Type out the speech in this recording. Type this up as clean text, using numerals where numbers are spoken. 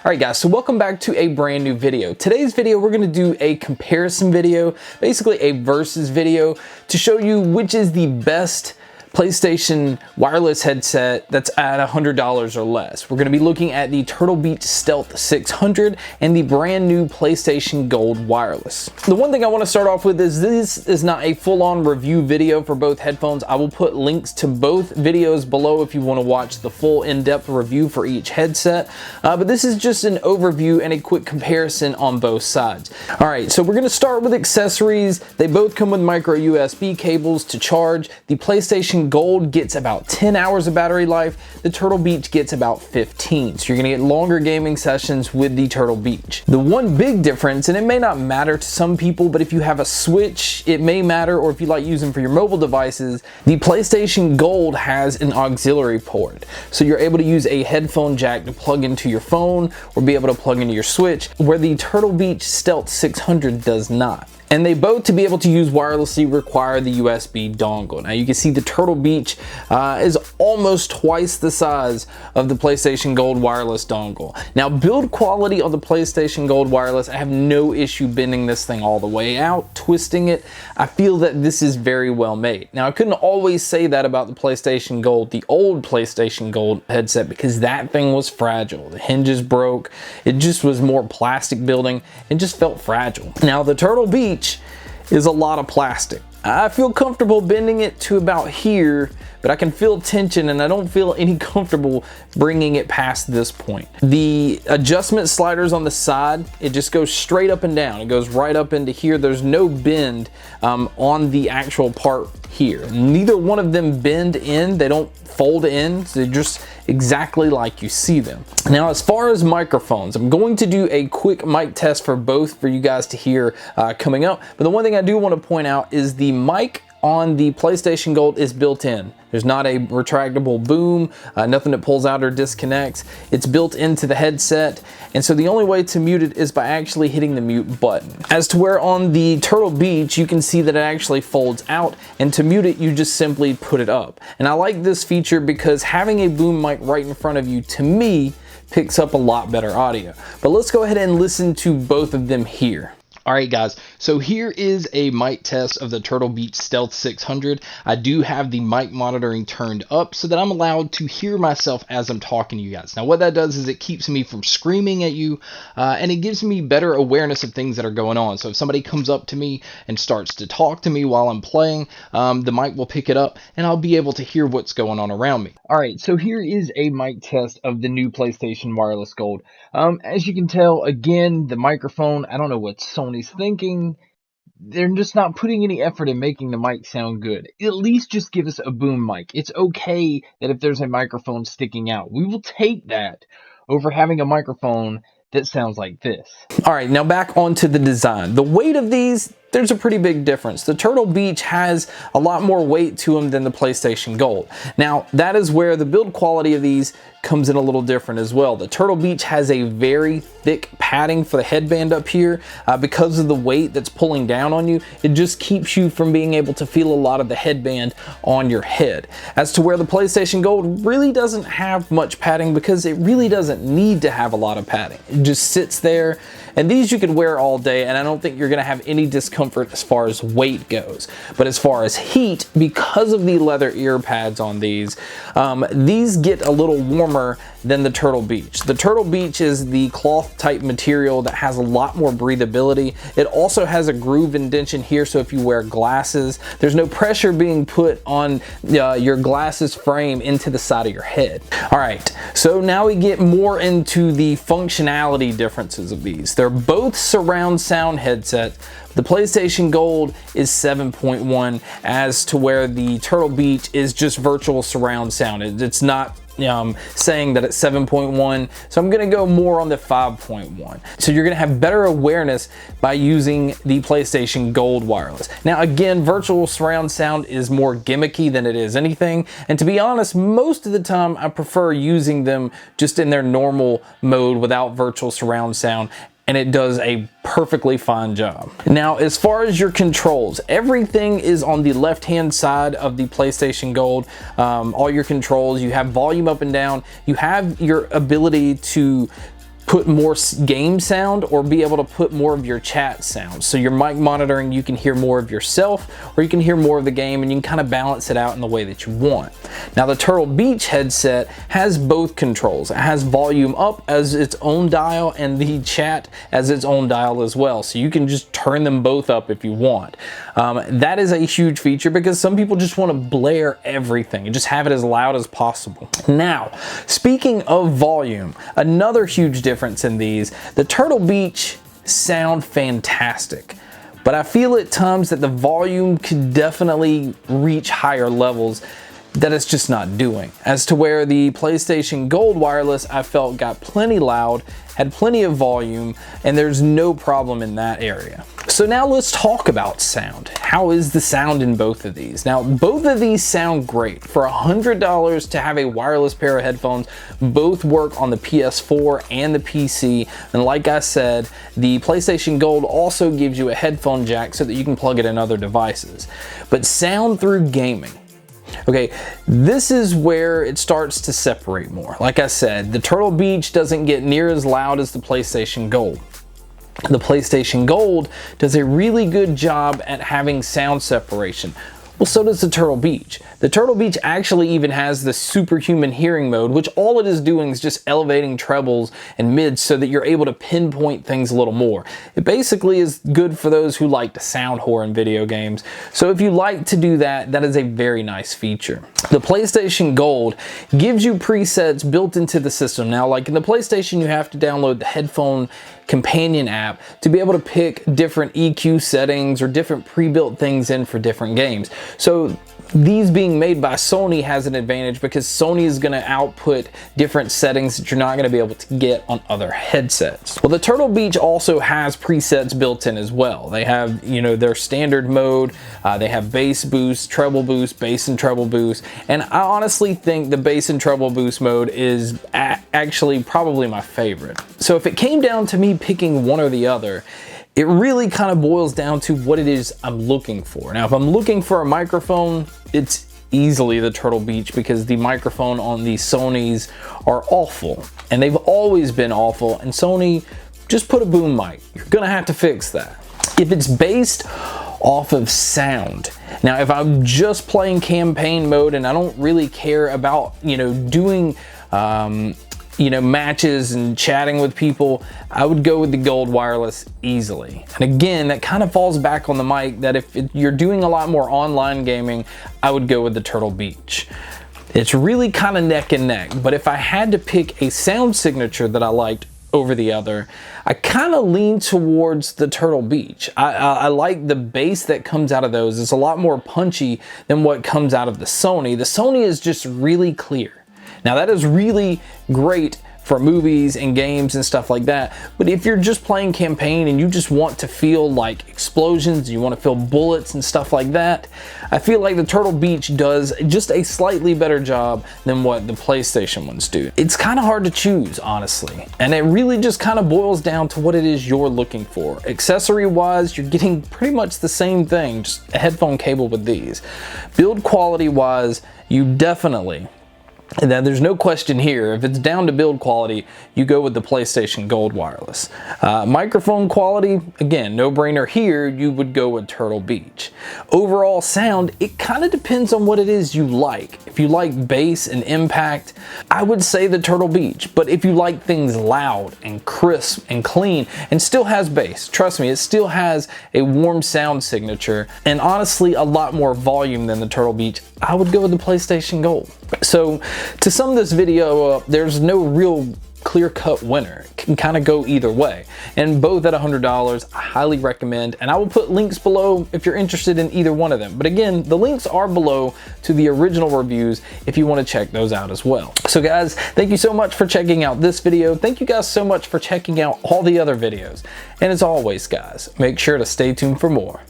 Alright guys, so welcome back to a brand new video. Today's video we're going to do a comparison video, basically a versus video, to show you which is the best PlayStation wireless headset that's at $100 or less. We're going to be looking at the Turtle Beach Stealth 600 and the brand new PlayStation Gold wireless. The one thing I want to start off with is this is not a full-on review video for both headphones. I will put links to both videos below if you want to watch the full in-depth review for each headset, but this is just an overview and a quick comparison on both sides. Alright, so we're going to start with accessories. They both come with micro USB cables to charge. The PlayStation Gold gets about 10 hours of battery life. The Turtle Beach gets about 15. So you're gonna get longer gaming sessions with the Turtle Beach. The one big difference, and it may not matter to some people, but if you have a Switch, it may matter, or if you like using for your mobile devices, the PlayStation Gold has an auxiliary port. So you're able to use a headphone jack to plug into your phone or be able to plug into your Switch, where the Turtle Beach Stealth 600 does not. And they both, to be able to use wirelessly, require the USB dongle. Now you can see the Turtle Beach is almost twice the size of the PlayStation Gold wireless dongle. Now build quality on the PlayStation Gold wireless, I have no issue bending this thing all the way out, twisting it. I feel that this is very well made. Now I couldn't always say that about the PlayStation Gold, the old PlayStation Gold headset, because that thing was fragile. The hinges broke. It just was more plastic building and just felt fragile. Now the Turtle Beach is a lot of plastic. I feel comfortable bending it to about here, but I can feel tension and I don't feel any comfortable bringing it past this point. The adjustment sliders on the side, it just goes straight up and down. It goes right up into here. There's no bend on the actual part here. Neither one of them bend in. They don't fold in. They're just exactly like you see them. Now, as far as microphones, I'm going to do a quick mic test for both for you guys to hear coming up. But the one thing I do want to point out is the mic on the PlayStation Gold is built in. There's not a retractable boom, nothing that pulls out or disconnects. It's built into the headset, and so the only way to mute it is by actually hitting the mute button. As to where on the Turtle Beach, you can see that it actually folds out, and to mute it, you just simply put it up. And I like this feature because having a boom mic right in front of you, to me, picks up a lot better audio. But let's go ahead and listen to both of them here. Alright guys, so here is a mic test of the Turtle Beach Stealth 600. I do have the mic monitoring turned up so that I'm allowed to hear myself as I'm talking to you guys. Now what that does is it keeps me from screaming at you, and it gives me better awareness of things that are going on. So if somebody comes up to me and starts to talk to me while I'm playing, the mic will pick it up and I'll be able to hear what's going on around me. Alright, so here is a mic test of the new PlayStation Wireless Gold. As you can tell, again, the microphone, I don't know what Sony's thinking. They're just not putting any effort in making the mic sound good. At least just give us a boom mic. It's okay that if there's a microphone sticking out, we will take that over having a microphone that sounds like this. Alright, now back onto the design. The weight of these, there's a pretty big difference. The Turtle Beach has a lot more weight to them than the PlayStation Gold. Now, that is where the build quality of these comes in a little different as well. The Turtle Beach has a very thick padding for the headband up here. Because of the weight that's pulling down on you, it just keeps you from being able to feel a lot of the headband on your head. As to where the PlayStation Gold really doesn't have much padding, because it really doesn't need to have a lot of padding. It just sits there, and these you can wear all day, and I don't think you're gonna have any discomfort as far as weight goes. But as far as heat, because of the leather ear pads on these get a little warmer than the Turtle Beach. The Turtle Beach is the cloth type material that has a lot more breathability. It also has a groove indentation here, so if you wear glasses, there's no pressure being put on your glasses frame into the side of your head. Alright, so now we get more into the functionality differences of these. They're both surround sound headsets. The PlayStation Gold is 7.1, as to where the Turtle Beach is just virtual surround sound. It's not saying that it's 7.1, so I'm gonna go more on the 5.1. So you're gonna have better awareness by using the PlayStation Gold wireless. Now again, virtual surround sound is more gimmicky than it is anything, and to be honest, most of the time I prefer using them just in their normal mode without virtual surround sound, and it does a perfectly fine job. Now, as far as your controls, everything is on the left-hand side of the PlayStation Gold. All your controls, you have volume up and down, you have your ability to put more game sound or be able to put more of your chat sound. So your mic monitoring, you can hear more of yourself or you can hear more of the game, and you can kind of balance it out in the way that you want. Now the Turtle Beach headset has both controls. It has volume up as its own dial and the chat as its own dial as well. So you can just turn them both up if you want. That is a huge feature because some people just want to blare everything and just have it as loud as possible. Now, speaking of volume, another huge difference in these, the Turtle Beach sound fantastic, but I feel at times that the volume could definitely reach higher levels that it's just not doing. As to where the PlayStation Gold wireless, I felt got plenty loud, had plenty of volume, and there's no problem in that area. So now let's talk about sound. How is the sound in both of these? Now, both of these sound great. For $100 to have a wireless pair of headphones, both work on the PS4 and the PC. And like I said, the PlayStation Gold also gives you a headphone jack so that you can plug it in other devices. But sound through gaming. Okay, this is where it starts to separate more. Like I said, the Turtle Beach doesn't get near as loud as the PlayStation Gold. The PlayStation Gold does a really good job at having sound separation. Well, so does the Turtle Beach. The Turtle Beach actually even has the superhuman hearing mode, which all it is doing is just elevating trebles and mids so that you're able to pinpoint things a little more. It basically is good for those who like to sound whore in video games. So if you like to do that, that is a very nice feature. The PlayStation Gold gives you presets built into the system. Now, like in the PlayStation, you have to download the headphone companion app to be able to pick different EQ settings or different pre-built things in for different games. So these being made by Sony has an advantage because Sony is going to output different settings that you're not going to be able to get on other headsets. Well, the Turtle Beach also has presets built in as well. They have, you know, their standard mode, they have bass boost, treble boost, bass and treble boost, and I honestly think the bass and treble boost mode is actually probably my favorite. So if it came down to me picking one or the other, it really kind of boils down to what it is I'm looking for. Now, if I'm looking for a microphone, it's easily the Turtle Beach because the microphone on the Sonys are awful, and they've always been awful, and Sony just put a boom mic. You're gonna have to fix that. If it's based off of sound, now if I'm just playing campaign mode and I don't really care about, you know, doing matches and chatting with people, I would go with the Gold wireless easily. And again, that kind of falls back on the mic that if you're doing a lot more online gaming, I would go with the Turtle Beach. It's really kind of neck and neck, but if I had to pick a sound signature that I liked over the other, I kind of lean towards the Turtle Beach. I like the bass that comes out of those. It's a lot more punchy than what comes out of the Sony. The Sony is just really clear. Now that is really great for movies and games and stuff like that, but if you're just playing campaign and you just want to feel like explosions, you want to feel bullets and stuff like that, I feel like the Turtle Beach does just a slightly better job than what the PlayStation ones do. It's kind of hard to choose, honestly, and it really just kind of boils down to what it is you're looking for. Accessory wise, you're getting pretty much the same thing, just a headphone cable with these. Build quality wise, you definitely, and then there's no question here, if it's down to build quality, you go with the PlayStation Gold wireless. Microphone quality, again, no brainer here, you would go with Turtle Beach. Overall sound, it kind of depends on what it is you like. If you like bass and impact, I would say the Turtle Beach. But if you like things loud and crisp and clean and still has bass, trust me, it still has a warm sound signature and honestly a lot more volume than the Turtle Beach, I would go with the PlayStation Gold. So to sum this video up, there's no real clear-cut winner. It can kind of go either way, and both at $100 I highly recommend, and I will put links below if you're interested in either one of them. But again, the links are below to the original reviews if you want to check those out as well. So guys, thank you so much for checking out this video. Thank you guys so much for checking out all the other videos, and as always guys, make sure to stay tuned for more.